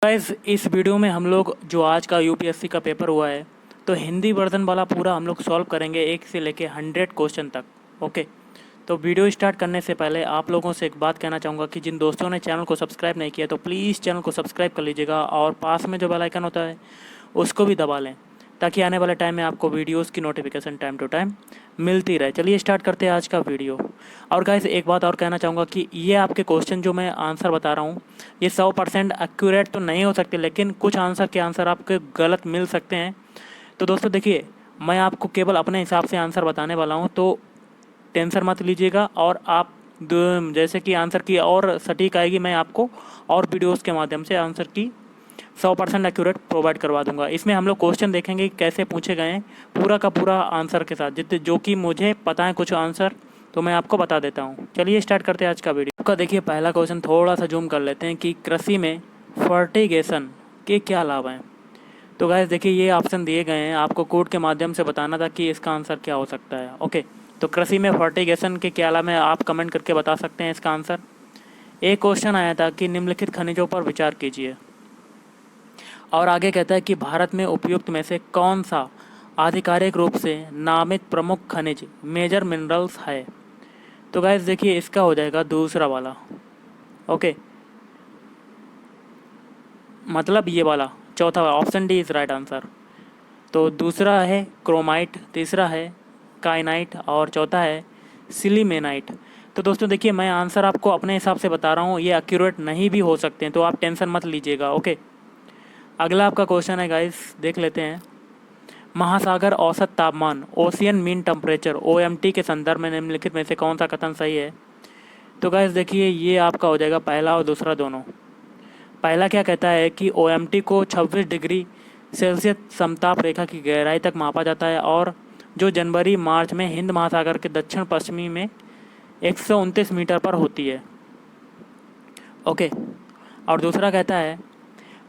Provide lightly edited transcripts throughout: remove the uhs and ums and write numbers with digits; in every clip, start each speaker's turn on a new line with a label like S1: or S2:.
S1: Guys इस video में हम लोग जो आज का यूपीएससी का पेपर हुआ है तो हिंदी वर्जन वाला पूरा हम लोग सॉल्व करेंगे 1 से लेके 100 क्वेश्चन तक। ओके, तो वीडियो स्टार्ट करने से पहले आप लोगों से एक बात कहना चाहूँगा कि जिन दोस्तों ने चैनल को सब्सक्राइब नहीं किया तो प्लीज़ चैनल को सब्सक्राइब कर लीजिएगा और पास में जो बेल आइकन होता है उसको भी दबा लें ताकि आने वाले टाइम में आपको वीडियोस की नोटिफिकेशन टाइम टू टाइम मिलती रहे। चलिए स्टार्ट करते हैं आज का वीडियो। और गाइस एक बात और कहना चाहूँगा कि ये आपके क्वेश्चन जो मैं आंसर बता रहा हूँ ये 100% एक्यूरेट तो नहीं हो सकते, लेकिन कुछ आंसर के आंसर आपके गलत मिल सकते हैं। तो दोस्तों देखिए, मैं आपको केवल अपने हिसाब से आंसर बताने वाला हूँ, तो टेंशन मत लीजिएगा। और आप जैसे कि आंसर की और सटीक आएगी मैं आपको और वीडियोज़ के माध्यम से आंसर की 100% एक्यूरेट प्रोवाइड करवा दूंगा। इसमें हम लोग क्वेश्चन देखेंगे कैसे पूछे गए हैं पूरा का पूरा आंसर के साथ, जितने जो कि मुझे पता है कुछ आंसर तो मैं आपको बता देता हूँ। चलिए स्टार्ट करते हैं आज का वीडियो। आपका देखिए पहला क्वेश्चन थोड़ा सा जूम कर लेते हैं कि कृषि में फर्टिगेशन के क्या लाभ हैं। तो गाइस देखिए ये ऑप्शन दिए गए हैं, आपको कोड के माध्यम से बताना था कि इसका आंसर क्या हो सकता है। ओके, तो कृषि में फर्टिगेशन के क्या लाभ हैं आप कमेंट करके बता सकते हैं इसका आंसर। एक क्वेश्चन आया था कि निम्नलिखित खनिजों पर विचार कीजिए, और आगे कहता है कि भारत में उपयुक्त में से कौन सा आधिकारिक रूप से नामित प्रमुख खनिज मेजर मिनरल्स है। तो गाइस देखिए इसका हो जाएगा दूसरा वाला। ओके, मतलब ये वाला चौथा वाला, option D is right answer. तो दूसरा है क्रोमाइट, तीसरा है काइनाइट और चौथा है सिलीमेनाइट। तो दोस्तों देखिए मैं आंसर आपको अपने हिसाब से बता रहा हूँ, ये एक्यूरेट नहीं भी हो सकते हैं, तो आप टेंशन मत लीजिएगा। ओके, अगला आपका क्वेश्चन है गाइस, देख लेते हैं। महासागर औसत तापमान ओशियन मीन टेम्परेचर ओएमटी के संदर्भ में निम्नलिखित में से कौन सा कथन सही है। तो गाइस देखिए ये आपका हो जाएगा पहला और दूसरा दोनों। पहला क्या कहता है कि ओएमटी को 26 डिग्री सेल्सियस समताप रेखा की गहराई तक मापा जाता है और जो जनवरी मार्च में हिंद महासागर के दक्षिण पश्चिमी में 129 मीटर पर होती है। ओके, और दूसरा कहता है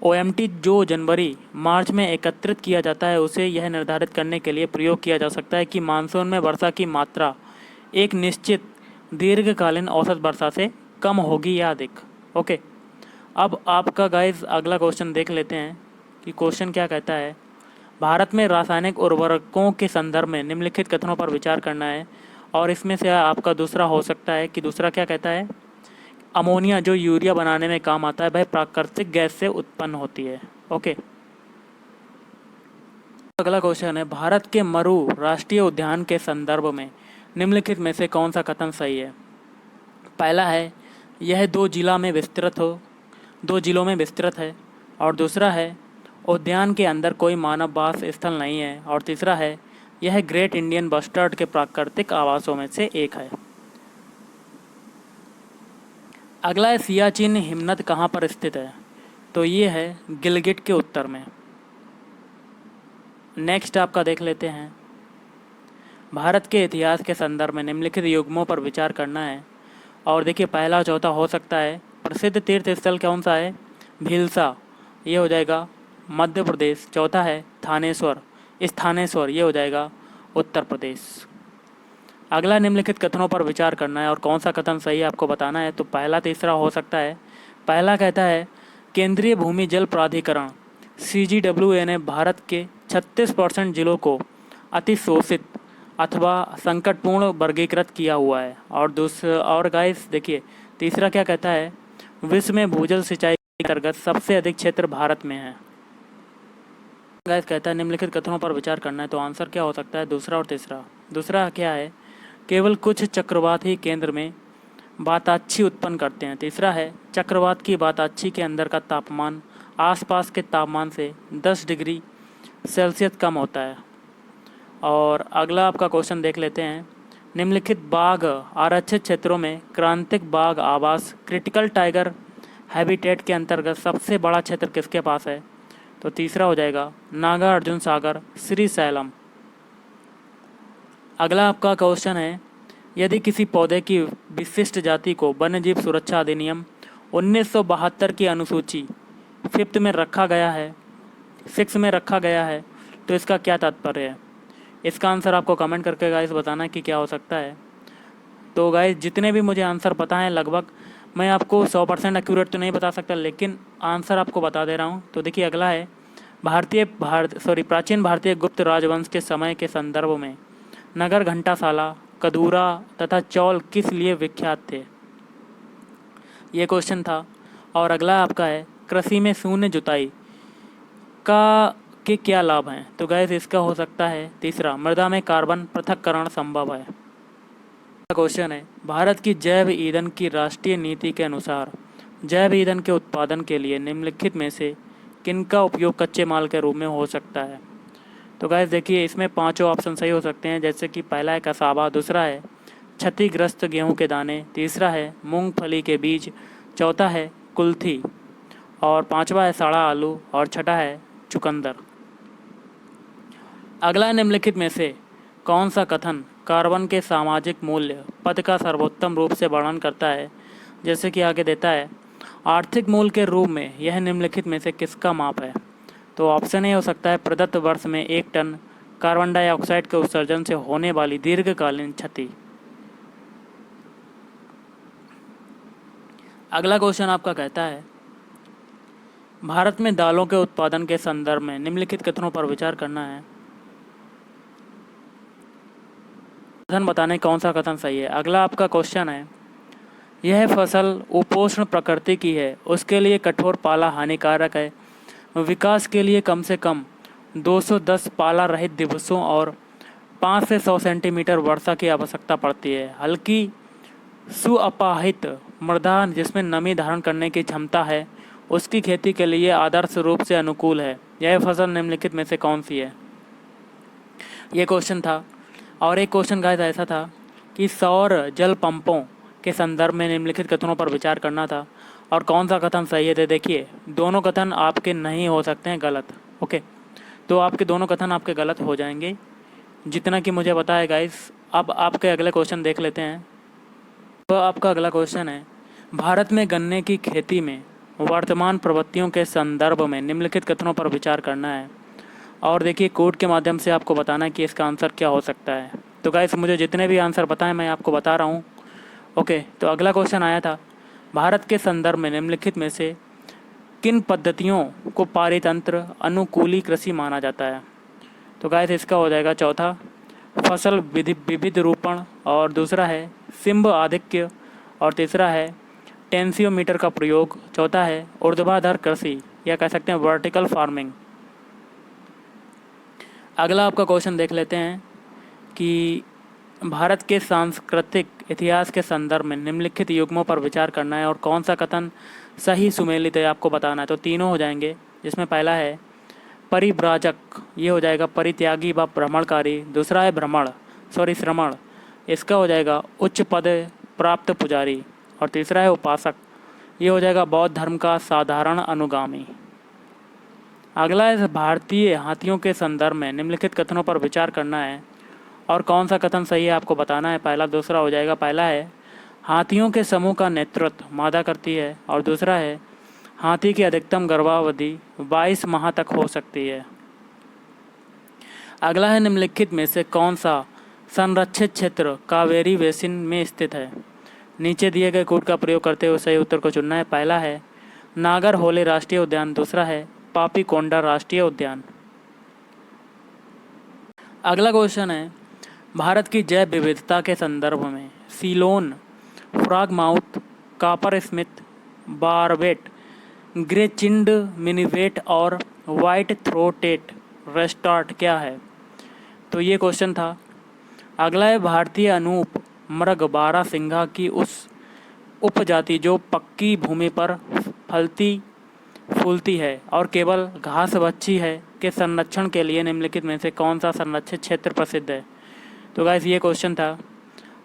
S1: ओएमटी जो जनवरी मार्च में एकत्रित किया जाता है उसे यह निर्धारित करने के लिए प्रयोग किया जा सकता है कि मानसून में वर्षा की मात्रा एक निश्चित दीर्घकालीन औसत वर्षा से कम होगी या अधिक। ओके, अब आपका गाइस अगला क्वेश्चन देख लेते हैं कि क्वेश्चन क्या कहता है। भारत में रासायनिक उर्वरकों के संदर्भ में निम्नलिखित कथनों पर विचार करना है, और इसमें से आपका दूसरा हो सकता है कि दूसरा क्या कहता है, अमोनिया जो यूरिया बनाने में काम आता है वह प्राकृतिक गैस से उत्पन्न होती है। ओके, अगला क्वेश्चन है भारत के मरु राष्ट्रीय उद्यान के संदर्भ में निम्नलिखित में से कौन सा कथन सही है। पहला है यह दो जिलों में विस्तृत है, और दूसरा है उद्यान के अंदर कोई मानव वास स्थल नहीं है, और तीसरा है यह ग्रेट इंडियन बस्टर्ड के प्राकृतिक आवासों में से एक है। अगला है सियाचिन हिमनद कहाँ पर स्थित है। तो ये है गिलगिट के उत्तर में। नेक्स्ट आपका देख लेते हैं, भारत के इतिहास के संदर्भ में निम्नलिखित युग्मों पर विचार करना है, और देखिए पहला चौथा हो सकता है। प्रसिद्ध तीर्थ स्थल कौन सा है, भीलसा, ये हो जाएगा मध्य प्रदेश। चौथा है थानेश्वर, ये हो जाएगा उत्तर प्रदेश। अगला निम्नलिखित कथनों पर विचार करना है और कौन सा कथन सही है आपको बताना है। तो पहला तीसरा हो सकता है। पहला कहता है केंद्रीय भूमि जल प्राधिकरण CGWA ने भारत के 36% जिलों को अतिशोषित अथवा संकटपूर्ण वर्गीकृत किया हुआ है, और गाइस देखिए तीसरा क्या कहता है, विश्व में भूजल सिंचाई के अंतर्गत सबसे अधिक क्षेत्र भारत में है। गाइस कहता है निम्नलिखित कथनों पर विचार करना है, तो आंसर क्या हो सकता है, दूसरा और तीसरा। दूसरा क्या है, केवल कुछ चक्रवात ही केंद्र में वाताक्षी उत्पन्न करते हैं। तीसरा है चक्रवात की वाताक्षी के अंदर का तापमान आसपास के तापमान से 10 डिग्री सेल्सियस कम होता है। और अगला आपका क्वेश्चन देख लेते हैं, निम्नलिखित बाघ आरक्षित क्षेत्रों में क्रांतिक बाघ आवास क्रिटिकल टाइगर हैबिटेट के अंतर्गत सबसे बड़ा क्षेत्र किसके पास है। तो तीसरा हो जाएगा नागार्जुन सागर श्रीशैलम। अगला आपका क्वेश्चन है, यदि किसी पौधे की विशिष्ट जाति को वन्यजीव सुरक्षा अधिनियम 1972 की अनुसूची 5 में रखा गया है तो इसका क्या तात्पर्य है। इसका आंसर आपको कमेंट करके गाइस बताना है कि क्या हो सकता है। तो गाइस जितने भी मुझे आंसर पता है लगभग मैं आपको 100% एक्यूरेट तो नहीं बता सकता, लेकिन आंसर आपको बता दे रहा हूँ। तो देखिए अगला है, प्राचीन भारतीय गुप्त राजवंश के समय के संदर्भ में नगर, घंटाशाला, कदूरा तथा चौल किस लिए विख्यात थे? ये क्वेश्चन था। और अगला आपका है, कृषि में शून्य जुताई का के क्या लाभ हैं? तो गैस इसका हो सकता है तीसरा, मृदा में कार्बन पृथक्करण संभव है। क्वेश्चन है, भारत की जैव ईंधन की राष्ट्रीय नीति के अनुसार जैव ईंधन के उत्पादन के लिए निम्नलिखित में से किनका उपयोग कच्चे माल के रूप में हो सकता है? तो गाइस देखिए, इसमें पांचों ऑप्शन सही हो सकते हैं, जैसे कि पहला है कसावा, दूसरा है क्षतिग्रस्त गेहूं के दाने, तीसरा है मूंगफली के बीज, चौथा है कुल्थी, और पांचवा है सड़ा आलू, और छठा है चुकंदर। अगला निम्नलिखित में से कौन सा कथन कार्बन के सामाजिक मूल्य पद का सर्वोत्तम रूप से वर्णन करता है? जैसे कि आगे देता है, आर्थिक मूल्य के रूप में यह निम्नलिखित में से किसका माप है? तो ऑप्शन ए हो सकता है, प्रदत्त वर्ष में 1 टन कार्बन डाइऑक्साइड के उत्सर्जन से होने वाली दीर्घकालीन क्षति। अगला क्वेश्चन आपका कहता है, भारत में दालों के उत्पादन के संदर्भ में निम्नलिखित कथनों पर विचार करना है। कथन बताने कौन सा कथन सही है। अगला आपका क्वेश्चन है, यह फसल उपोष्ण प्रकृति की है, उसके लिए कठोर पाला हानिकारक है, विकास के लिए कम से कम 210 पाला रहित दिवसों और 5 से 100 सेंटीमीटर वर्षा की आवश्यकता पड़ती है। हल्की सुअपाहित मृदा जिसमें नमी धारण करने की क्षमता है, उसकी खेती के लिए आदर्श रूप से अनुकूल है। यह फसल निम्नलिखित में से कौन सी है? ये क्वेश्चन था। और एक क्वेश्चन गाइस ऐसा था कि सौर जल पंपों के संदर्भ में निम्नलिखित कथनों पर विचार करना था, और कौन सा कथन सही है। तो देखिए, दोनों कथन आपके नहीं हो सकते हैं गलत। ओके, तो आपके दोनों कथन आपके गलत हो जाएंगे, जितना कि मुझे पता है गाइस। अब आपके अगले क्वेश्चन देख लेते हैं। तो आपका अगला क्वेश्चन है, भारत में गन्ने की खेती में वर्तमान प्रवृत्तियों के संदर्भ में निम्नलिखित कथनों पर विचार करना है। और देखिए, कोड के माध्यम से आपको बताना है कि इसका आंसर क्या हो सकता है। तो गाइस, मुझे जितने भी आंसर बताएं मैं आपको बता रहा हूँ। ओके, तो अगला क्वेश्चन आया था, भारत के संदर्भ में निम्नलिखित में से किन पद्धतियों को पारितंत्र अनुकूली कृषि माना जाता है? तो गाइस इसका हो जाएगा चौथा, फसल विविध रूपण, और दूसरा है सिंब आधिक्य, और तीसरा है टेंसियोमीटर का प्रयोग, चौथा है ऊर्ध्वाधर कृषि या कह सकते हैं वर्टिकल फार्मिंग। अगला आपका क्वेश्चन देख लेते हैं कि भारत के सांस्कृतिक इतिहास के संदर्भ में निम्नलिखित युग्मों पर विचार करना है, और कौन सा कथन सही सुमेलित है आपको बताना है। तो तीनों हो जाएंगे, जिसमें पहला है परिव्राजक, ये हो जाएगा परित्यागी व भ्रमणकारी, दूसरा है श्रमण, इसका हो जाएगा उच्च पद प्राप्त पुजारी, और तीसरा है उपासक, ये हो जाएगा बौद्ध धर्म का साधारण अनुगामी। अगला है, भारतीय हाथियों के संदर्भ में निम्नलिखित कथनों पर विचार करना है, और कौन सा कथन सही है आपको बताना है। पहला दूसरा हो जाएगा, पहला है हाथियों के समूह का नेतृत्व मादा करती है, और दूसरा है हाथी की अधिकतम गर्भावधि 22 माह तक हो सकती है। अगला है, निम्नलिखित में से कौन सा संरक्षित क्षेत्र कावेरी बेसिन में स्थित है? नीचे दिए गए कोड का प्रयोग करते हुए सही उत्तर को चुनना है। पहला है नागरहोले राष्ट्रीय उद्यान, दूसरा है पापीकोंडा राष्ट्रीय उद्यान। अगला क्वेश्चन है, भारत की जैव विविधता के संदर्भ में Ceylon, frogmouth, coppersmith, barbet, grey chinned, minivet और वाइट थ्रोटेड रेस्टार्ट क्या है? तो ये क्वेश्चन था। अगला है, भारतीय अनूप मृग बारहसिंगा की उस उपजाति जो पक्की भूमि पर फूलती है और केवल घास बच्छी है के संरक्षण के लिए निम्नलिखित में से कौन सा संरक्षित क्षेत्र प्रसिद्ध है? तो गाइस ये क्वेश्चन था।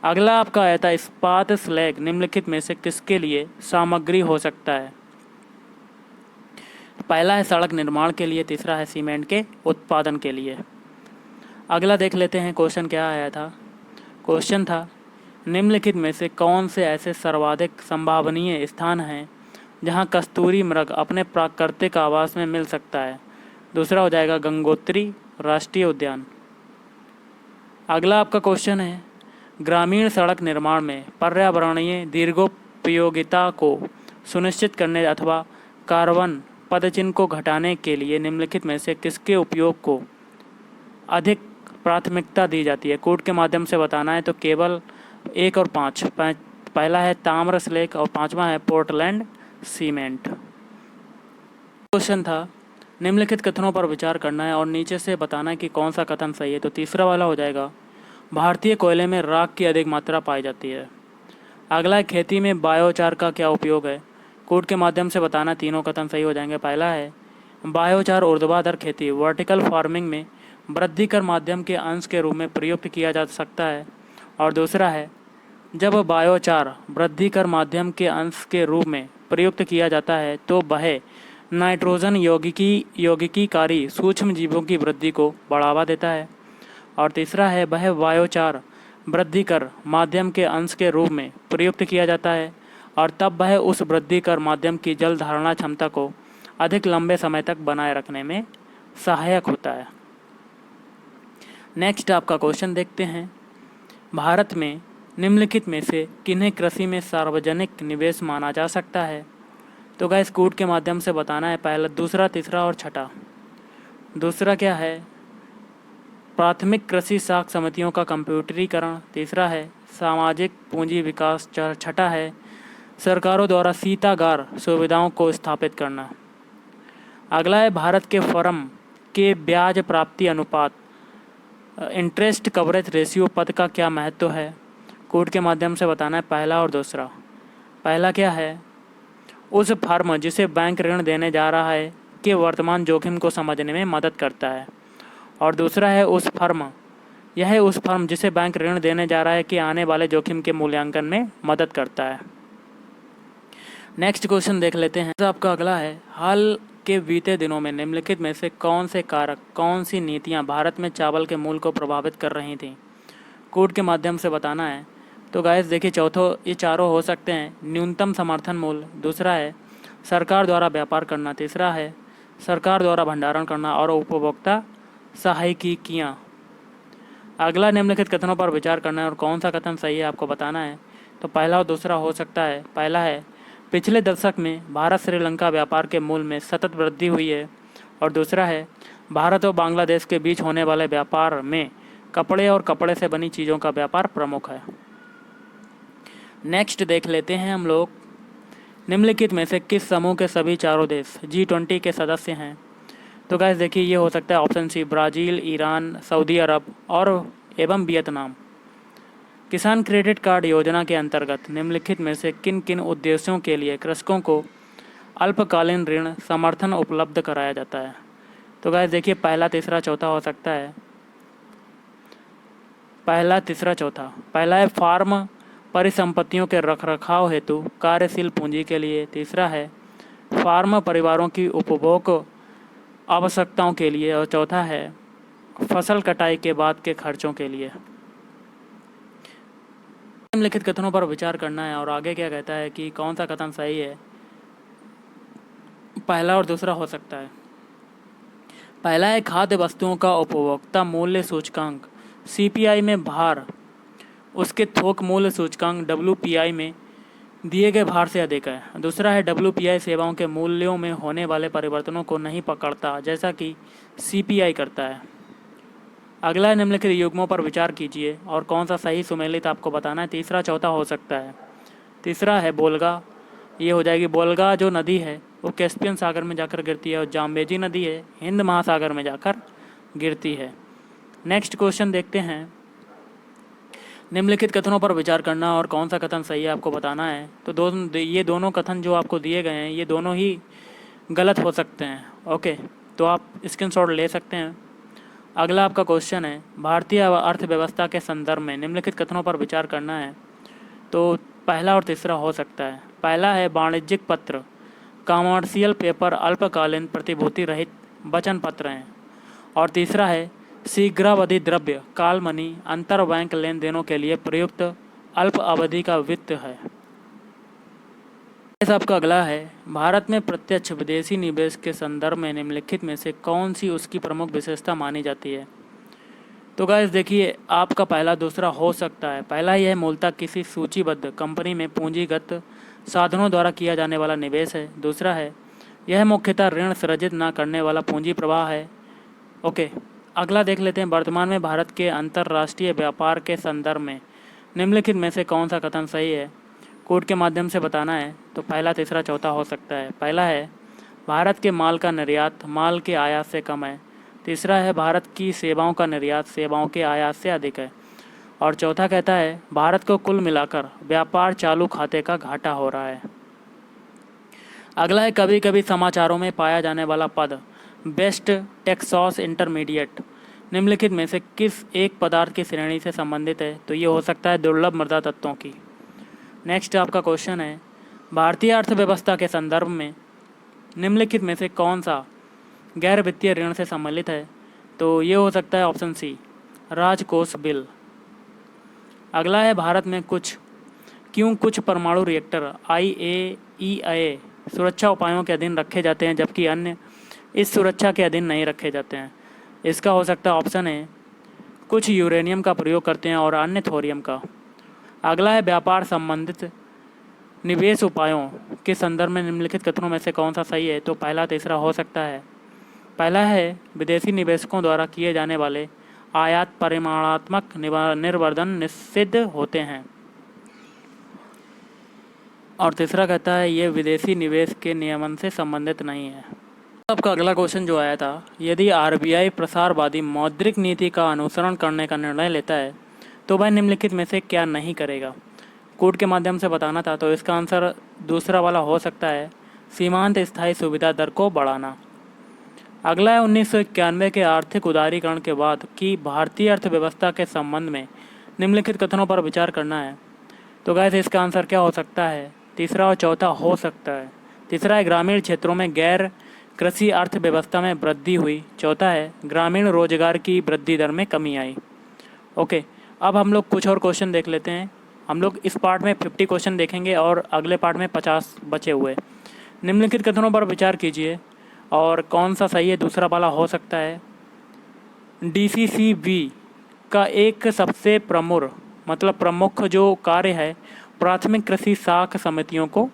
S1: अगला आपका आया था, इस्पात स्लैग निम्नलिखित में से किसके लिए सामग्री हो सकता है? पहला है सड़क निर्माण के लिए, तीसरा है सीमेंट के उत्पादन के लिए। अगला देख लेते हैं क्वेश्चन क्या आया था। क्वेश्चन था, निम्नलिखित में से कौन से ऐसे सर्वाधिक संभावनीय स्थान हैं जहां कस्तूरी मृग अपने प्राकृतिक आवास में मिल सकता है? दूसरा हो जाएगा गंगोत्री राष्ट्रीय उद्यान। अगला आपका क्वेश्चन है, ग्रामीण सड़क निर्माण में पर्यावरणीय उपयोगिता को सुनिश्चित करने अथवा कार्बन पदचिह्न को घटाने के लिए निम्नलिखित में से किसके उपयोग को अधिक प्राथमिकता दी जाती है? कोड के माध्यम से बताना है तो केवल 1 और 5। पहला है ताम्र स्लेक और पांचवा है पोर्टलैंड सीमेंट। क्वेश्चन था निम्नलिखित कथनों पर विचार करना है और नीचे से बताना है कि कौन सा कथन सही है। तो तीसरा वाला हो जाएगा भारतीय कोयले में राख की अधिक मात्रा पाई जाती है। अगला है खेती में बायोचार का क्या उपयोग है? कोड के माध्यम से बताना, तीनों कथन सही हो जाएंगे। पहला है बायोचार ऊर्ध्वाधर खेती वर्टिकल फार्मिंग में वृद्धि कर माध्यम के अंश के रूप में प्रयुक्त किया जा सकता है। और दूसरा है जब बायोचार वृद्धि कर माध्यम के अंश के रूप में प्रयुक्त किया जाता है तो वह नाइट्रोजन यौगिकीकारी सूक्ष्म जीवों की वृद्धि को बढ़ावा देता है। और तीसरा है वह बायोचार वृद्धि कर माध्यम के अंश के रूप में प्रयुक्त किया जाता है और तब वह उस वृद्धि कर माध्यम की जल धारणा क्षमता को अधिक लंबे समय तक बनाए रखने में सहायक होता है। नेक्स्ट आपका क्वेश्चन देखते हैं। भारत में निम्नलिखित में से किन्हें कृषि में सार्वजनिक निवेश माना जा सकता है? तो गाइस कोड के माध्यम से बताना है, पहला, दूसरा, तीसरा और छठा। दूसरा क्या है प्राथमिक कृषि साख समितियों का कंप्यूटरीकरण, तीसरा है सामाजिक पूंजी विकास, छठा है सरकारों द्वारा शीतागार सुविधाओं को स्थापित करना। अगला है भारत के फर्म के ब्याज प्राप्ति अनुपात इंटरेस्ट कवरेज रेशियो पद का क्या महत्व है? कोड के माध्यम से बताना है, पहला और दूसरा। पहला क्या है उस फर्म जिसे बैंक ऋण देने जा रहा है के वर्तमान जोखिम को समझने में मदद करता है। और दूसरा है यह उस फर्म जिसे बैंक ऋण देने जा रहा है कि आने वाले जोखिम के मूल्यांकन में मदद करता है। नेक्स्ट क्वेश्चन देख लेते हैं। तो आपका अगला है हाल के बीते दिनों में निम्नलिखित में से कौन से कारक, कौन सी नीतियां भारत में चावल के मूल्य को प्रभावित कर रही थीं? कोड के माध्यम से बताना है। तो गाइस देखिए ये चारों हो सकते हैं न्यूनतम समर्थन मूल्य, दूसरा है सरकार द्वारा व्यापार करना, तीसरा है सरकार द्वारा भंडारण करना और उपभोक्ता सहायिकियाँ। अगला निम्नलिखित कथनों पर विचार करना है और कौन सा कथन सही है आपको बताना है। तो पहला और दूसरा हो सकता है। पहला है पिछले दशक में भारत श्रीलंका व्यापार के मूल्य में सतत वृद्धि हुई है। और दूसरा है भारत और बांग्लादेश के बीच होने वाले व्यापार में कपड़े और कपड़े से बनी चीज़ों का व्यापार प्रमुख है। नेक्स्ट देख लेते हैं हम लोग निम्नलिखित में से किस समूह के सभी चारों देश G20 के सदस्य हैं? तो गाइस देखिए ये हो सकता है option C Brazil, Iran, Saudi Arab और एवं वियतनाम। किसान क्रेडिट कार्ड योजना के अंतर्गत निम्नलिखित में से किन किन उद्देश्यों के लिए कृषकों को अल्पकालीन ऋण समर्थन उपलब्ध कराया जाता है? तो गाइस देखिए पहला, तीसरा, चौथा हो सकता है। पहला, तीसरा, चौथा। पहला है फार्म परिसंपत्तियों के रखरखाव हेतु कार्यशील पूंजी के लिए, तीसरा है फार्म परिवारों की उपभोग आवश्यकताओं के लिए और चौथा है फसल कटाई के बाद के खर्चों के लिए। निम्नलिखित कथनों पर विचार करना है और आगे क्या कहता है कि कौन सा कथन सही है। पहला और दूसरा हो सकता है। पहला है खाद्य वस्तुओं का उपभोक्ता मूल्य सूचकांक CPI में भार उसके थोक मूल्य सूचकांक WPI में दिए गए भार से अधिक है। दूसरा है WPI सेवाओं के मूल्यों में होने वाले परिवर्तनों को नहीं पकड़ता जैसा कि CPI करता है। अगला है निम्नलिखित युग्मों पर विचार कीजिए और कौन सा सही सुमेलित आपको बताना है। तीसरा, चौथा हो सकता है। तीसरा है बोलगा, ये हो जाएगी। बोलगा जो नदी है वो कैस्पियन सागर में जाकर गिरती है और जाम्बेजी नदी है हिंद महासागर में जाकर गिरती है। नेक्स्ट क्वेश्चन देखते हैं। निम्नलिखित कथनों पर विचार करना और कौन सा कथन सही है आपको बताना है। तो ये दोनों कथन जो आपको दिए गए हैं ये दोनों ही गलत हो सकते हैं। ओके, तो आप स्क्रीनशॉट ले सकते हैं। अगला आपका क्वेश्चन है भारतीय अर्थव्यवस्था के संदर्भ में निम्नलिखित कथनों पर विचार करना है। तो पहला और तीसरा हो सकता है। पहला है वाणिज्यिक पत्र कॉमर्शियल पेपर अल्पकालीन प्रतिभूति रहित वचन पत्र हैं। और तीसरा है शीघ्रावधि द्रव्य काल मनी अंतर बैंक लेन देनों के लिए प्रयुक्त अल्प अवधि का वित्त है। इस आपका अगला है भारत में प्रत्यक्ष विदेशी निवेश के संदर्भ में निम्नलिखित में से कौन सी उसकी प्रमुख विशेषता मानी जाती है। तो गाइस देखिए आपका पहला, दूसरा हो सकता है। पहला ही है मूलतः किसी सूचीबद्ध कंपनी में पूंजीगत साधनों द्वारा किया जाने वाला निवेश है। दूसरा है यह मुख्यतः ऋण सृजित न करने वाला पूंजी प्रवाह है। ओके, अगला देख लेते हैं। वर्तमान में भारत के अंतर्राष्ट्रीय व्यापार के संदर्भ में निम्नलिखित में से कौन सा कथन सही है? कोड के माध्यम से बताना है, तो पहला, तीसरा, चौथा हो सकता है। पहला है भारत के माल का निर्यात माल के आयात से कम है। तीसरा है भारत की सेवाओं का निर्यात सेवाओं के आयात से अधिक है। और चौथा कहता है भारत को कुल मिलाकर व्यापार चालू खाते का घाटा हो रहा है। अगला है कभी कभी समाचारों में पाया जाने वाला पद बेस्ट टेक्सास इंटरमीडिएट निम्नलिखित में से किस एक पदार्थ की श्रेणी से संबंधित है? तो ये हो सकता है दुर्लभ मृदा तत्वों की। नेक्स्ट आपका क्वेश्चन है भारतीय अर्थव्यवस्था के संदर्भ में निम्नलिखित में से कौन सा गैर वित्तीय ऋण से सम्मिलित है? तो ये हो सकता है ऑप्शन सी, राजकोष बिल। अगला है भारत में क्यों कुछ परमाणु रिएक्टर IAEA सुरक्षा उपायों के अधीन रखे जाते हैं जबकि अन्य इस सुरक्षा के अधीन नहीं रखे जाते हैं? इसका हो सकता है ऑप्शन है कुछ यूरेनियम का प्रयोग करते हैं और अन्य थोरियम का। अगला है व्यापार संबंधित निवेश उपायों के संदर्भ में निम्नलिखित कथनों में से कौन सा सही है? तो पहला, तीसरा हो सकता है। पहला है विदेशी निवेशकों द्वारा किए जाने वाले आयात परिमाणात्मक निर्वर्धन निषिद्ध होते हैं। और तीसरा कहता है ये विदेशी निवेश के नियमन से संबंधित नहीं है। आपका अगला क्वेश्चन जो आया था, यदि RBI प्रसारवादी मौद्रिक नीति का अनुसरण करने का निर्णय लेता है तो वह निम्नलिखित में से क्या नहीं करेगा? कोड के माध्यम से बताना था, तो इसका आंसर दूसरा वाला हो सकता है सीमांत स्थायी सुविधा दर को बढ़ाना। अगला है 1991 के आर्थिक उदारीकरण के बाद की भारतीय अर्थव्यवस्था के संबंध में निम्नलिखित कथनों पर विचार करना है। तो गाइस इसका आंसर क्या हो सकता है? तीसरा और चौथा हो सकता है। तीसरा है ग्रामीण क्षेत्रों में गैर कृषि अर्थव्यवस्था में वृद्धि हुई। चौथा है ग्रामीण रोजगार की वृद्धि दर में कमी आई। ओके, अब हम लोग कुछ और क्वेश्चन देख लेते हैं। हम लोग इस पार्ट में 50 क्वेश्चन देखेंगे और अगले पार्ट में 50 बचे हुए। निम्नलिखित कथनों पर विचार कीजिए और कौन सा सही है? दूसरा वाला हो सकता है DCCB का एक सबसे प्रमुख जो कार्य है प्राथमिक कृषि साख समितियों को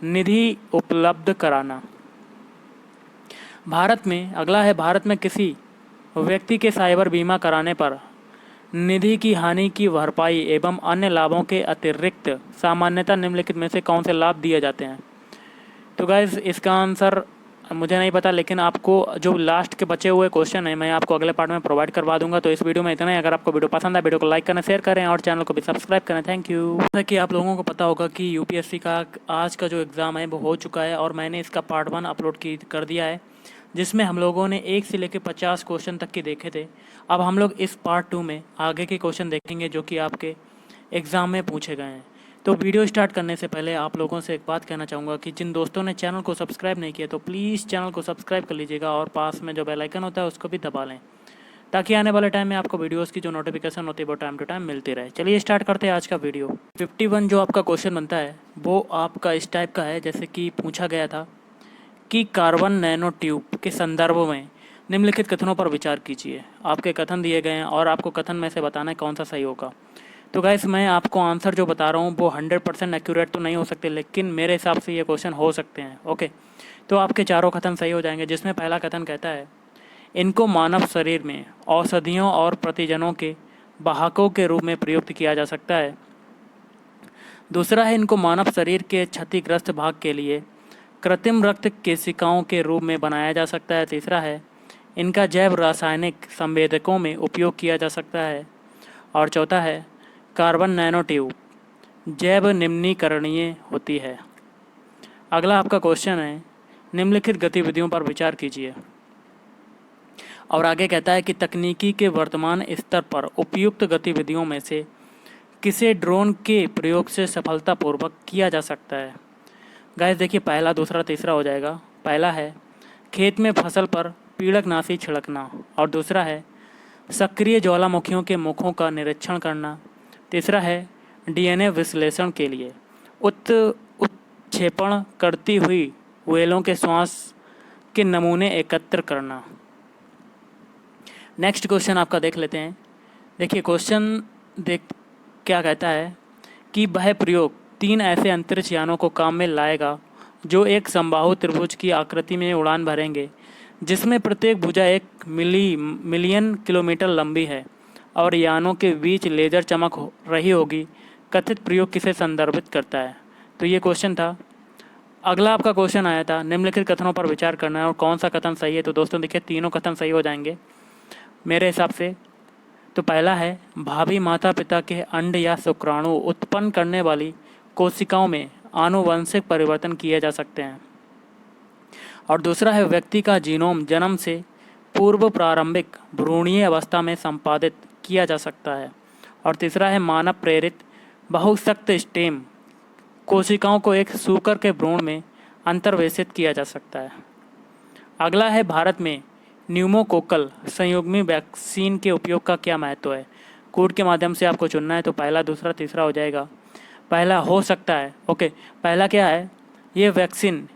S1: निधि उपलब्ध कराना। अगला है भारत में किसी व्यक्ति के साइबर बीमा कराने पर निधि की हानि की भरपाई एवं अन्य लाभों के अतिरिक्त सामान्यतः निम्नलिखित में से कौन से लाभ दिए जाते हैं? तो गाइस इसका आंसर मुझे नहीं पता, लेकिन आपको जो लास्ट के बचे हुए क्वेश्चन है मैं आपको अगले पार्ट में प्रोवाइड करवा दूंगा। तो इस वीडियो में इतना ही। अगर आपको वीडियो पसंद है वीडियो को लाइक करें, शेयर करें और चैनल को भी सब्सक्राइब करें। Thank you. जैसा कि आप लोगों को पता होगा कि UPSC का आज का जो एग्ज़ाम है वो हो चुका है और मैंने इसका पार्ट 1 अपलोड कर दिया है, जिसमें हम लोगों ने 1 से लेकर 50 क्वेश्चन तक के देखे थे। अब हम लोग इस पार्ट 2 में आगे के क्वेश्चन देखेंगे जो कि आपके एग्ज़ाम में पूछे गए हैं। तो वीडियो स्टार्ट करने से पहले आप लोगों से एक बात कहना चाहूँगा कि जिन दोस्तों ने चैनल को सब्सक्राइब नहीं किया तो प्लीज़ चैनल को सब्सक्राइब कर लीजिएगा और पास में जो बेल आइकन होता है उसको भी दबा लें, ताकि आने वाले टाइम में आपको वीडियोस की जो नोटिफिकेशन होती है वो टाइम टू टाइम मिलती रहे। चलिए स्टार्ट करते हैं आज का वीडियो। 51 जो आपका क्वेश्चन बनता है वो आपका इस टाइप का है, जैसे कि पूछा गया था कि कार्बन नैनो ट्यूब के संदर्भ में निम्नलिखित कथनों पर विचार कीजिए। आपके कथन दिए गए हैं और आपको कथन में से बताना है कौन सा सही होगा। तो गाइस मैं आपको आंसर जो बता रहा हूँ वो 100% एक्यूरेट तो नहीं हो सकते, लेकिन मेरे हिसाब से ये क्वेश्चन हो सकते हैं। ओके, तो आपके चारों कथन सही हो जाएंगे, जिसमें पहला कथन कहता है इनको मानव शरीर में औषधियों और प्रतिजनों के वाहकों के रूप में प्रयुक्त किया जा सकता है। दूसरा है इनको मानव शरीर के क्षतिग्रस्त भाग के लिए कृत्रिम रक्त केशिकाओं के रूप में बनाया जा सकता है। तीसरा है इनका जैव रासायनिक संवेदकों में उपयोग किया जा सकता है। और चौथा है कार्बन नैनो ट्यूब जैव निम्नीकरणीय होती है। अगला आपका क्वेश्चन है निम्नलिखित गतिविधियों पर विचार कीजिए। और आगे कहता है कि तकनीकी के वर्तमान स्तर पर उपयुक्त गतिविधियों में से किसे ड्रोन के प्रयोग से सफलतापूर्वक किया जा सकता है? गाइस देखिए, पहला, दूसरा, तीसरा हो जाएगा। पहला है खेत में फसल पर पीड़कनाशी छिड़कना और दूसरा है सक्रिय ज्वालामुखियों के मुखों का निरीक्षण करना। तीसरा है DNA विश्लेषण के लिए उत्क्षेपण करती हुई व्हेलों के श्वास के नमूने एकत्र करना। नेक्स्ट क्वेश्चन आपका देख लेते हैं। देखिए क्वेश्चन क्या कहता है कि वह प्रयोग 3 ऐसे अंतरिक्ष यानों को काम में लाएगा जो एक समबाहु त्रिभुज की आकृति में उड़ान भरेंगे, जिसमें प्रत्येक भुजा 1 मिलियन किलोमीटर लंबी है और यानों के बीच लेजर चमक रही होगी। कथित प्रयोग किसे संदर्भित करता है? तो ये क्वेश्चन था। अगला आपका क्वेश्चन आया था, निम्नलिखित कथनों पर विचार करना है और कौन सा कथन सही है। तो दोस्तों देखिए, तीनों कथन सही हो जाएंगे मेरे हिसाब से। तो पहला है, भावी माता पिता के अंड या शुक्राणु उत्पन्न करने वाली कोशिकाओं में आनुवंशिक परिवर्तन किए जा सकते हैं। और दूसरा है, व्यक्ति का जीनोम जन्म से पूर्व प्रारंभिक भ्रूणीय अवस्था में संपादित किया जा सकता है। और तीसरा है, मानव प्रेरित बहुसक्त स्टेम कोशिकाओं को एक सूकर के भ्रूण में अंतर्वेशित किया जा सकता है। अगला है, भारत में न्यूमोकोकल संयुग्मी वैक्सीन के उपयोग का क्या महत्व है। कोड के माध्यम से आपको चुनना है, तो पहला, दूसरा, तीसरा हो जाएगा। पहला हो सकता है, ओके, पहला क्या है, ये वैक्सीन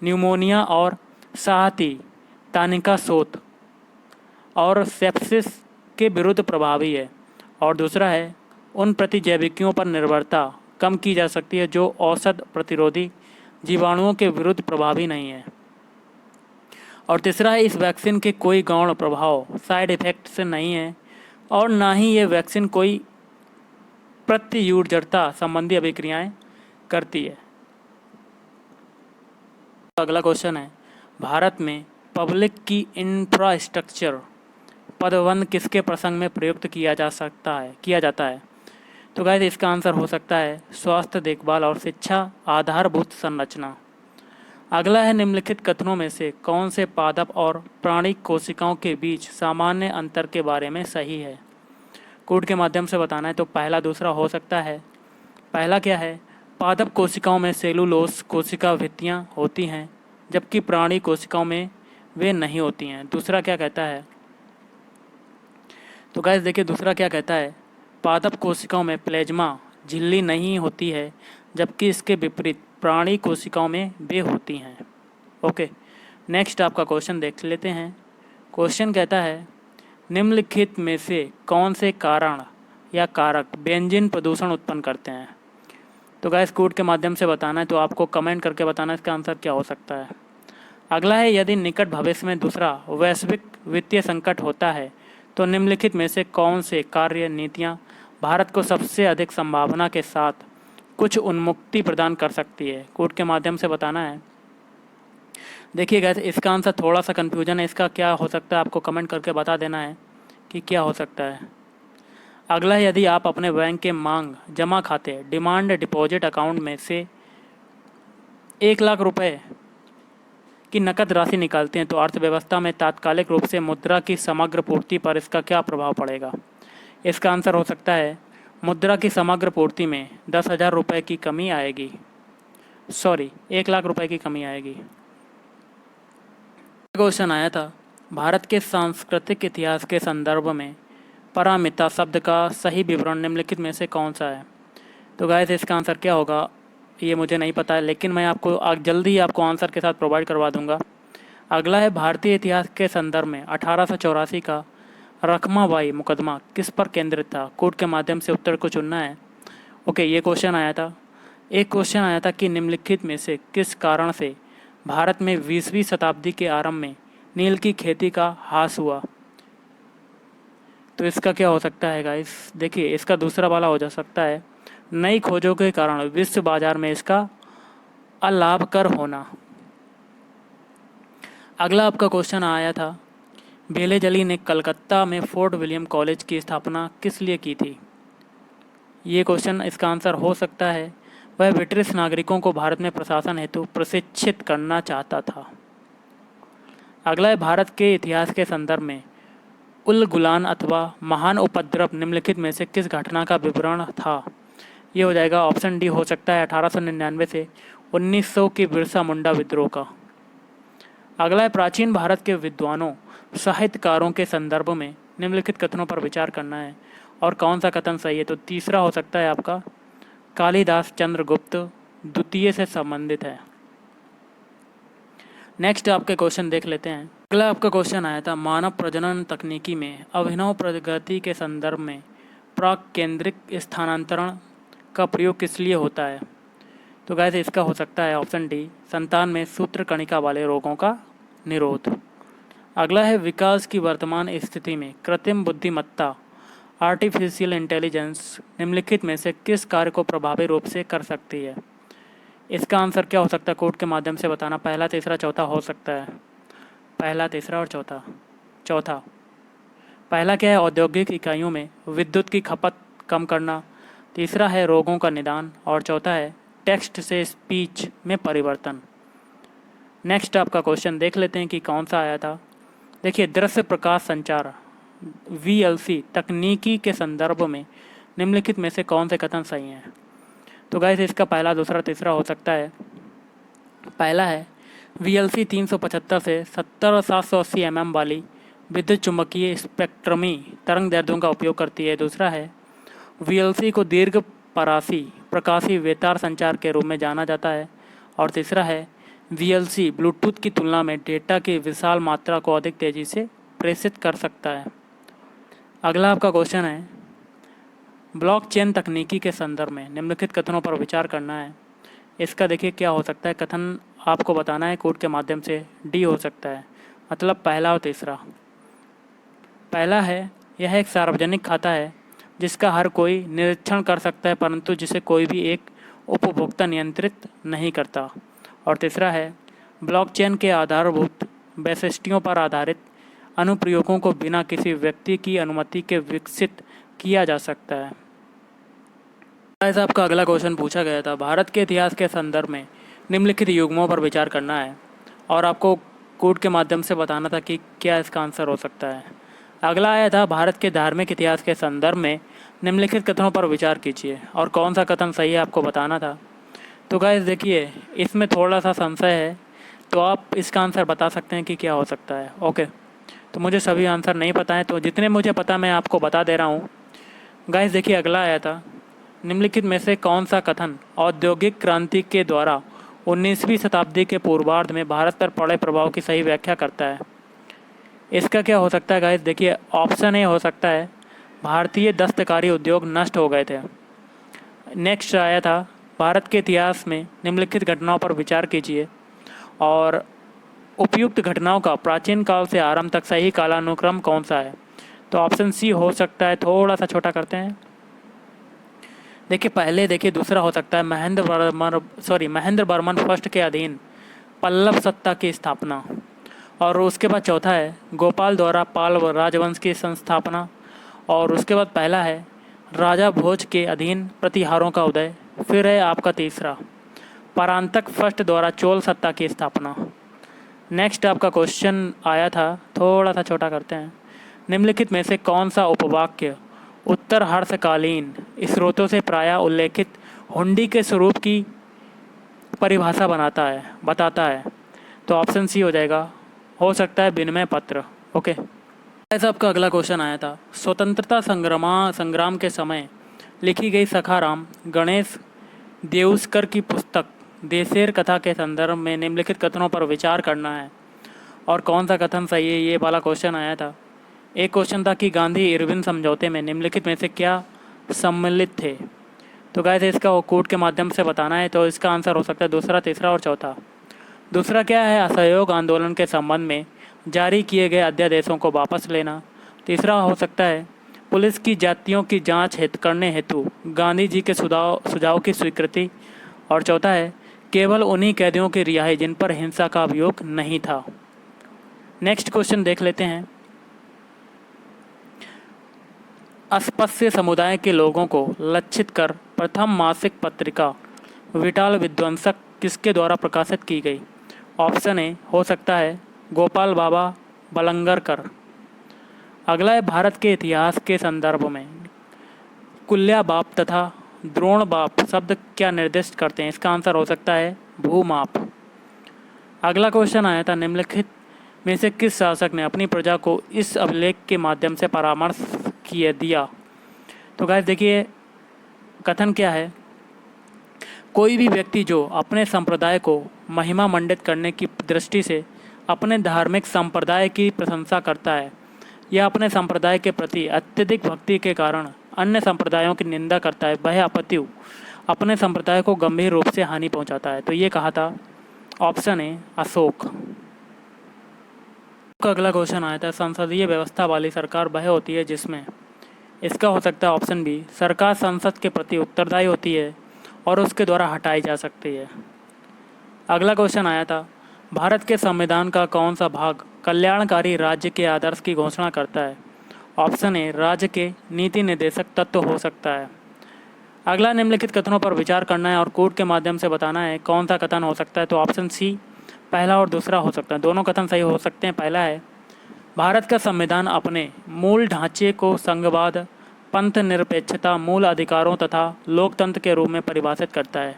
S1: न्यूमोनिया और साहती तानिका शोथ और सेप्सिस के विरुद्ध प्रभावी है। और दूसरा है, उन प्रतिजैविकियों पर निर्भरता कम की जा सकती है जो औषध प्रतिरोधी जीवाणुओं के विरुद्ध प्रभावी नहीं है। और तीसरा है, इस वैक्सीन के कोई गौण प्रभाव साइड इफेक्ट से नहीं है और ना ही ये वैक्सीन कोई प्रत्युर्जरता संबंधी अभिक्रियाएं करती है। अगला क्वेश्चन है, भारत में पब्लिक की इंफ्रास्ट्रक्चर पदबंध किसके प्रसंग में प्रयुक्त किया जाता है। तो गाइस, इसका आंसर हो सकता है स्वास्थ्य देखभाल और शिक्षा आधारभूत संरचना। अगला है, निम्नलिखित कथनों में से कौन से पादप और प्राणी कोशिकाओं के बीच सामान्य अंतर के बारे में सही है। कोड के माध्यम से बताना है, तो पहला, दूसरा हो सकता है। पहला क्या है, पादप कोशिकाओं में सेलुलोस कोशिका भित्तियाँ होती हैं जबकि प्राणी कोशिकाओं में वे नहीं होती हैं। दूसरा क्या कहता है, तो गाइस देखिए, दूसरा क्या कहता है, पादप कोशिकाओं में प्लेज्मा झिल्ली नहीं होती है जबकि इसके विपरीत प्राणी कोशिकाओं में वे होती हैं। ओके, नेक्स्ट आपका क्वेश्चन देख लेते हैं। क्वेश्चन कहता है, निम्नलिखित में से कौन से कारण या कारक बेंजीन प्रदूषण उत्पन्न करते हैं। तो गाइस, कोड के माध्यम से बताना है, तो आपको कमेंट करके बताना इसका आंसर क्या हो सकता है। अगला है, यदि निकट भविष्य में दूसरा वैश्विक वित्तीय संकट होता है तो निम्नलिखित में से कौन से कार्य नीतियाँ भारत को सबसे अधिक संभावना के साथ कुछ उन्मुक्ति प्रदान कर सकती है। कोड के माध्यम से बताना है। देखिए गाइस, इसका आंसर थोड़ा सा कन्फ्यूजन है, इसका क्या हो सकता है आपको कमेंट करके बता देना है कि क्या हो सकता है। अगला है, यदि आप अपने बैंक के मांग जमा खाते डिमांड डिपॉजिट अकाउंट में से 1 लाख रुपए की नकद राशि निकालते हैं तो अर्थव्यवस्था में तात्कालिक रूप से मुद्रा की समग्र पूर्ति पर इसका क्या प्रभाव पड़ेगा। इसका आंसर हो सकता है, मुद्रा की समग्र पूर्ति में 10,000 रुपये की कमी आएगी। 1 लाख रुपए की कमी आएगी। क्वेश्चन आया था, भारत के सांस्कृतिक इतिहास के संदर्भ में पारमिता शब्द का सही विवरण निम्नलिखित में से कौन सा है। तो गाइस, इसका आंसर क्या होगा ये मुझे नहीं पता है, लेकिन मैं आपको जल्दी ही आपको आंसर के साथ प्रोवाइड करवा दूंगा। अगला है, भारतीय इतिहास के संदर्भ में 1884 का रखमाबाई मुकदमा किस पर केंद्रित था। कोड के माध्यम से उत्तर को चुनना है। ओके, ये क्वेश्चन आया था। एक क्वेश्चन आया था कि निम्नलिखित में से किस कारण से भारत में 20वीं शताब्दी के आरंभ में नील की खेती का ह्रास हुआ। तो इसका क्या हो सकता है गाइस, देखिए इसका दूसरा वाला हो जा सकता है, नई खोजों के कारण विश्व बाजार में इसका अलाभकर होना। अगला आपका क्वेश्चन आया था, बेलेजली ने कलकत्ता में फोर्ट विलियम कॉलेज की स्थापना किस लिए की थी। ये क्वेश्चन, इसका आंसर हो सकता है वह ब्रिटिश नागरिकों को भारत में प्रशासन हेतु प्रशिक्षित करना चाहता था। अगला है, भारत के इतिहास के संदर्भ में उल गुलान अथवा महान उपद्रव निम्नलिखित में से किस घटना का विवरण था। ये हो जाएगा ऑप्शन डी, हो सकता है 1899 से 1900 की बिरसा मुंडा विद्रोह का। अगला है, प्राचीन भारत के विद्वानों साहित्यकारों के संदर्भ में निम्नलिखित कथनों पर विचार करना है और कौन सा कथन सही है। तो तीसरा हो सकता है आपका, कालिदास चंद्रगुप्त द्वितीय से संबंधित है। नेक्स्ट आपके क्वेश्चन देख लेते हैं। अगला आपका क्वेश्चन आया था, मानव प्रजनन तकनीकी में अभिनव प्रगति के संदर्भ में प्राक केंद्रिक स्थानांतरण का प्रयोग किस लिए होता है। तो गाइस इसका हो सकता है ऑप्शन डी, संतान में सूत्रकणिका वाले रोगों का निरोध। अगला है विकास की वर्तमान स्थिति में कृत्रिम बुद्धिमत्ता आर्टिफिशियल इंटेलिजेंस निम्नलिखित में से किस कार्य को प्रभावी रूप से कर सकती है। इसका आंसर क्या हो सकता है, कोड के माध्यम से बताना। पहला, तीसरा, चौथा हो सकता है। पहला, तीसरा और चौथा। चौथा, पहला क्या है, औद्योगिक इकाइयों में विद्युत की खपत कम करना। तीसरा है रोगों का निदान और चौथा है टेक्स्ट से स्पीच में परिवर्तन। नेक्स्ट आपका क्वेश्चन देख लेते हैं कि कौन सा आया था। देखिए, दृश्य प्रकाश संचार VLC तकनीकी के संदर्भ में निम्नलिखित में से कौन से कथन सही हैं। तो गाइस इसका पहला, दूसरा, तीसरा हो सकता है। पहला है VLC 375 से 70780 mm वाली विद्युत चुम्बकीय स्पेक्ट्रमी तरंग दैर्ध्यों का उपयोग करती है। दूसरा है VLC को दीर्घ प्रकाशी वेतार संचार के रूप में जाना जाता है। और तीसरा है VLC ब्लूटूथ की तुलना में डेटा की विशाल मात्रा को अधिक तेज़ी से प्रेषित कर सकता है। अगला आपका क्वेश्चन है, ब्लॉकचेन तकनीकी के संदर्भ में निम्नलिखित कथनों पर विचार करना है। इसका देखिए क्या हो सकता है, कथन आपको बताना है कोड के माध्यम से। डी हो सकता है, मतलब पहला और तीसरा। पहला है, यह एक सार्वजनिक खाता है जिसका हर कोई निरीक्षण कर सकता है परंतु जिसे कोई भी एक उपभोक्ता नियंत्रित नहीं करता। और तीसरा है, ब्लॉकचेन के आधारभूत वैशिष्ट्यों पर आधारित अनुप्रयोगों को बिना किसी व्यक्ति की अनुमति के विकसित किया जा सकता है। ऐसा आपका अगला क्वेश्चन पूछा गया था, भारत के इतिहास के संदर्भ में निम्नलिखित युग्मों पर विचार करना है और आपको कोड के माध्यम से बताना था कि क्या इसका आंसर हो सकता है। अगला आया था, भारत के धार्मिक इतिहास के संदर्भ में निम्नलिखित कथनों पर विचार कीजिए और कौन सा कथन सही है आपको बताना था। तो गाइस देखिए, इसमें थोड़ा सा संशय है तो आप इसका आंसर बता सकते हैं कि क्या हो सकता है। ओके, तो मुझे सभी आंसर नहीं पता है, तो जितने मुझे पता मैं आपको बता दे रहा हूँ। गाइस देखिए, अगला आया था, निम्नलिखित में से कौन सा कथन औद्योगिक क्रांति के द्वारा 19वीं शताब्दी के पूर्वार्ध में भारत पर पड़े प्रभाव की सही व्याख्या करता है। इसका क्या हो सकता है गाइस, देखिए ऑप्शन ए हो सकता है, भारतीय दस्तकारी उद्योग नष्ट हो गए थे। नेक्स्ट आया था, भारत के इतिहास में निम्नलिखित घटनाओं पर विचार कीजिए और उपयुक्त घटनाओं का प्राचीन काल से आरंभ तक सही कालानुक्रम कौन सा है। तो ऑप्शन सी हो सकता है, थोड़ा सा छोटा करते हैं। देखिए पहले, देखिए दूसरा हो सकता है महेंद्र वर्मन फर्स्ट के अधीन पल्लव सत्ता की स्थापना। और उसके बाद चौथा है गोपाल द्वारा पाल राजवंश की संस्थापना। और उसके बाद पहला है राजा भोज के अधीन प्रतिहारों का उदय। फिर है आपका तीसरा परांतक फर्स्ट द्वारा चोल सत्ता की स्थापना। नेक्स्ट आपका क्वेश्चन आया था, थोड़ा सा छोटा करते हैं, निम्नलिखित में से कौन सा उपवाक्य उत्तर हर्षकालीन स्रोतों से प्रायः उल्लेखित हुंडी के स्वरूप की परिभाषा बताता है। तो ऑप्शन सी हो जाएगा, हो सकता है विनिमय पत्र। ओके, ऐसा आपका अगला क्वेश्चन आया था, स्वतंत्रता संग्राम के समय लिखी गई सखाराम गणेश देउस्कर की पुस्तक देशेर कथा के संदर्भ में निम्नलिखित कथनों पर विचार करना है और कौन सा कथन सही है, ये वाला क्वेश्चन आया था। एक क्वेश्चन था कि गांधी इरविन समझौते में निम्नलिखित में से क्या सम्मिलित थे। तो गाइस इसका कोड के माध्यम से बताना है, तो इसका आंसर हो सकता है दूसरा, तीसरा और चौथा। दूसरा क्या है, असहयोग आंदोलन के संबंध में जारी किए गए अध्यादेशों को वापस लेना। तीसरा हो सकता है पुलिस की जातियों की जांच करने हेतु गांधी जी के सुझाव की स्वीकृति। और चौथा है केवल उन्हीं कैदियों की रिहाई जिन पर हिंसा का अभियोग नहीं था। नेक्स्ट क्वेश्चन देख लेते हैं, अस्पृश्य समुदाय के लोगों को लक्षित कर प्रथम मासिक पत्रिका विटाल विध्वंसक किसके द्वारा प्रकाशित की गई। ऑप्शन ए हो सकता है गोपाल बाबा बलंगरकर। अगला है, भारत के इतिहास के संदर्भ में कुल्या बाप तथा द्रोण बाप शब्द क्या निर्दिष्ट करते हैं। इसका आंसर हो सकता है भूमाप। अगला क्वेश्चन आया था, निम्नलिखित में से किस शासक ने अपनी प्रजा को इस अभिलेख के माध्यम से परामर्श दिया। तो गाइस देखिए कथन क्या है, कोई भी व्यक्ति जो अपने संप्रदाय को महिमा मंडित करने की दृष्टि से अपने धार्मिक संप्रदाय की प्रशंसा करता है या अपने संप्रदाय के प्रति अत्यधिक भक्ति के कारण अन्य संप्रदायों की निंदा करता है, वह अपत्यु अपने संप्रदाय को गंभीर रूप से हानि पहुंचाता है? तो ये कहा था ऑप्शन ए अशोक। का अगला क्वेश्चन आया था, संसदीय व्यवस्था वाली सरकार वह होती है जिसमें, इसका हो सकता है ऑप्शन बी, सरकार संसद के प्रति उत्तरदायी होती है और उसके द्वारा हटाई जा सकती है। अगला क्वेश्चन आया था, भारत के संविधान का कौन सा भाग कल्याणकारी राज्य के आदर्श की घोषणा करता है? ऑप्शन ए, राज्य के नीति निर्देशक तत्व हो सकता है। अगला, निम्नलिखित कथनों पर विचार करना है और कोड के माध्यम से बताना है कौन सा कथन हो सकता है। तो ऑप्शन सी, पहला और दूसरा हो सकता है। दोनों कथन सही हो सकते हैं। पहला है, भारत का संविधान अपने मूल ढांचे को संघवाद, पंथ निरपेक्षता, मूल अधिकारों तथा लोकतंत्र के रूप में परिभाषित करता है।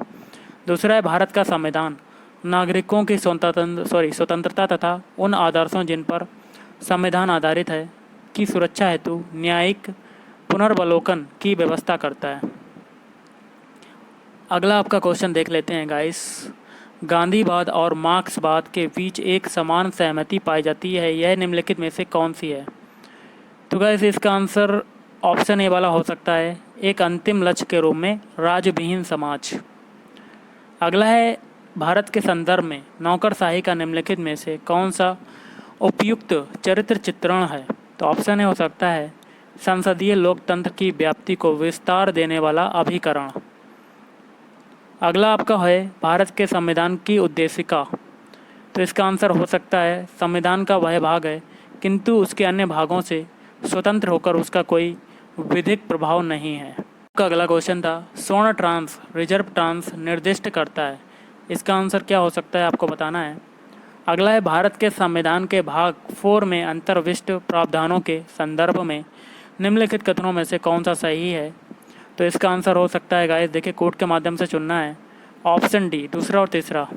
S1: दूसरा है, भारत का संविधान नागरिकों की स्वतंत्रता तथा उन आदर्शों जिन पर संविधान आधारित है की सुरक्षा हेतु न्यायिक पुनर्वलोकन की व्यवस्था करता है। अगला आपका क्वेश्चन देख लेते हैं गाइस। गांधीवाद और मार्क्सवाद के बीच एक समान सहमति पाई जाती है, यह निम्नलिखित में से कौन सी है? तो गाइस इसका आंसर ऑप्शन ए वाला हो सकता है, एक अंतिम लक्ष्य के रूप में राजविहीन समाज। अगला है, भारत के संदर्भ में नौकरशाही का निम्नलिखित में से कौन सा उपयुक्त चरित्र चित्रण है? तो ऑप्शन ए हो सकता है, संसदीय लोकतंत्र की व्याप्ति को विस्तार देने वाला अभिकरण। अगला आपका है, भारत के संविधान की उद्देशिका। तो इसका आंसर हो सकता है, संविधान का वह भाग है किंतु उसके अन्य भागों से स्वतंत्र होकर उसका कोई विधिक प्रभाव नहीं है। का अगला क्वेश्चन था, स्वर्ण ट्रांस रिजर्व ट्रांस निर्दिष्ट करता है। इसका आंसर क्या हो सकता है, आपको बताना है। अगला है, भारत के संविधान के भाग 4 में अंतर्विष्ट प्रावधानों के संदर्भ में निम्नलिखित कथनों में से कौन सा सही है? तो इसका आंसर हो सकता है गाइस, देखिए कोड के माध्यम से चुनना है, ऑप्शन डी, दूसरा और तीसरा।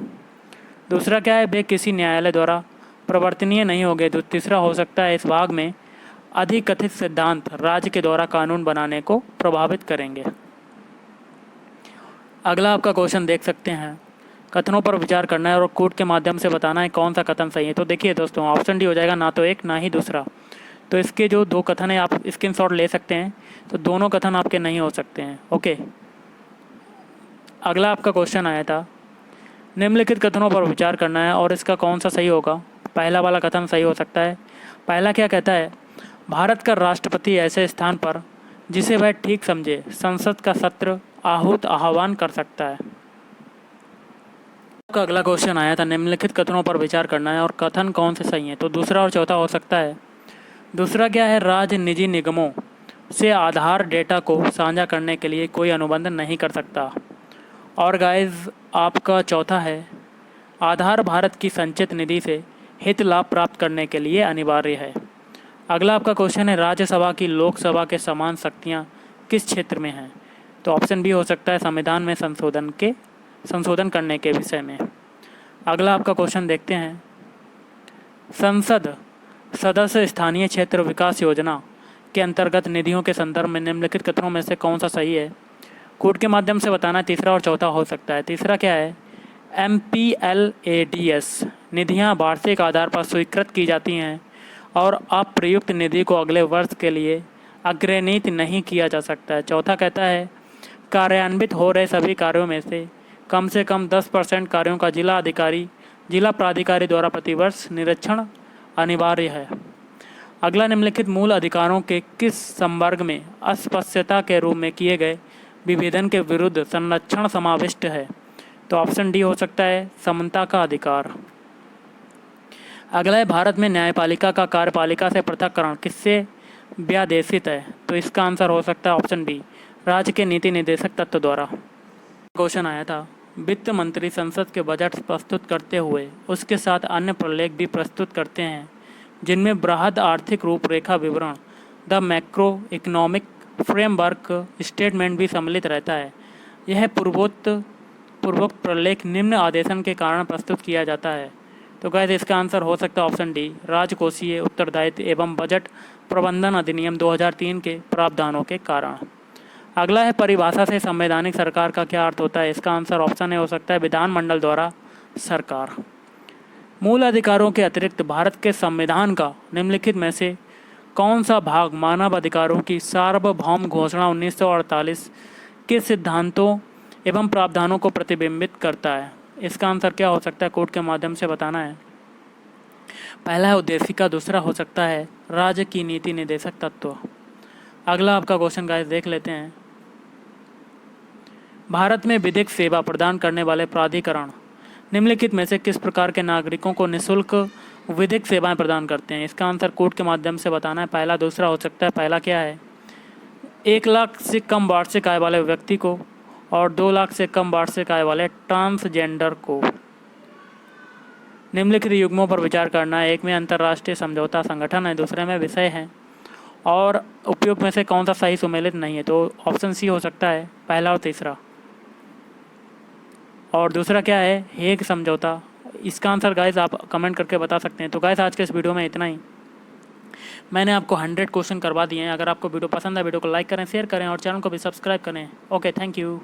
S1: दूसरा क्या है, वे किसी न्यायालय द्वारा प्रवर्तनीय नहीं होंगे। तो तीसरा हो सकता है, इस भाग में अधिकथित सिद्धांत राज्य के द्वारा कानून बनाने को प्रभावित करेंगे। अगला आपका क्वेश्चन देख सकते हैं, कथनों पर विचार करना है और कोड के माध्यम से बताना है कौन सा कथन सही है। तो देखिए दोस्तों, ऑप्शन डी हो जाएगा, ना तो एक ना ही दूसरा। तो इसके जो दो कथन है आप स्क्रीनशॉट ले सकते हैं, तो दोनों कथन आपके नहीं हो सकते हैं। ओके, अगला आपका क्वेश्चन आया था, निम्नलिखित कथनों पर विचार करना है और इसका कौन सा सही होगा? पहला वाला कथन सही हो सकता है। पहला क्या कहता है, भारत का राष्ट्रपति ऐसे स्थान पर जिसे वह ठीक समझे संसद का सत्र आह्वान कर सकता है। का अगला क्वेश्चन आया था, निम्नलिखित कथनों पर विचार करना है और कथन कौन से सही हैं? तो दूसरा और चौथा हो सकता है। दूसरा क्या है, राज्य निजी निगमों से आधार डेटा को साझा करने के लिए कोई अनुबंध नहीं कर सकता। और गाइस आपका चौथा है, आधार भारत की संचित निधि से हित लाभ प्राप्त करने के लिए अनिवार्य है। अगला आपका क्वेश्चन है, राज्यसभा की लोकसभा के समान शक्तियाँ किस क्षेत्र में हैं? तो ऑप्शन बी हो सकता है, संविधान में संशोधन करने के विषय में। अगला आपका क्वेश्चन देखते हैं, संसद सदस्य स्थानीय क्षेत्र विकास योजना के अंतर्गत निधियों के संदर्भ में निम्नलिखित कथनों में से कौन सा सही है? कोड के माध्यम से बताना, तीसरा और चौथा हो सकता है। तीसरा क्या है, MPLADS निधियां वार्षिक आधार पर स्वीकृत की जाती हैं और अप्रयुक्त निधि को अगले वर्ष के लिए अग्रनीत नहीं किया जा सकता है। चौथा कहता है, कार्यान्वित हो रहे सभी कार्यों में से कम 10% कार्यों का जिला प्राधिकारी द्वारा प्रतिवर्ष निरीक्षण अनिवार्य है। अगला, निम्नलिखित मूल अधिकारों के किस संवर्ग में अस्पृश्यता के रूप में किए गए विभेदन के विरुद्ध संरक्षण समाविष्ट है? तो ऑप्शन डी हो सकता है, समानता का अधिकार। अगला है, भारत में न्यायपालिका का कार्यपालिका से पृथक्करण किससे व्यादेशित है? तो इसका आंसर हो सकता है ऑप्शन बी, राज्य के नीति निर्देशक तत्व द्वारा। क्वेश्चन आया था, वित्त मंत्री संसद के बजट प्रस्तुत करते हुए उसके साथ अन्य प्रलेख भी प्रस्तुत करते हैं जिनमें बृहद आर्थिक रूपरेखा विवरण, the macro economic framework statement भी सम्मिलित रहता है। यह पूर्वोक्त प्रलेख निम्न आदेशन के कारण प्रस्तुत किया जाता है। तो गाइस इसका आंसर हो सकता है ऑप्शन डी, राजकोषीय उत्तरदायित्व एवं बजट प्रबंधन अधिनियम 2003 के प्रावधानों के कारण। अगला है, परिभाषा से संवैधानिक सरकार का क्या अर्थ होता है? इसका आंसर ऑप्शन ए हो सकता है, विधानमंडल द्वारा सरकार। मूल अधिकारों के अतिरिक्त भारत के संविधान का निम्नलिखित में से कौन सा भाग मानव अधिकारों की सार्वभौम घोषणा 1948 के सिद्धांतों एवं प्रावधानों को प्रतिबिंबित करता है। इसका आंसर क्या हो सकता है, कोड के माध्यम से बताना है। पहला है उद्देशिका, दूसरा हो सकता है राज्य की नीति निर्देशक तत्व। अगला आपका क्वेश्चन गाइस देख लेते हैं। भारत में विधिक सेवा प्रदान करने वाले प्राधिकरण निम्नलिखित में से किस प्रकार के नागरिकों को निःशुल्क विधिक सेवाएं प्रदान करते हैं। इसका आंसर कोड के माध्यम से बताना है। पहला दूसरा हो सकता है। पहला क्या है, 1 लाख से कम वार्षिक आय वाले व्यक्ति को, और 2 लाख से कम वार्षिक आय वाले ट्रांसजेंडर को। निम्नलिखित युग्मों पर विचार करना है। एक में अंतर्राष्ट्रीय समझौता संगठन है, दूसरे में विषय है, और उपयोग में से कौन सा सही सुमेलित नहीं है। तो ऑप्शन सी हो सकता है, पहला और तीसरा। और दूसरा क्या है, हेग समझौता। इसका आंसर गाइस आप कमेंट करके बता सकते हैं। तो गाइस आज के इस वीडियो में इतना ही। मैंने आपको 100 क्वेश्चन करवा दिए हैं। अगर आपको वीडियो पसंद है, वीडियो को लाइक करें, शेयर करें और चैनल को भी सब्सक्राइब करें। Okay, thank you.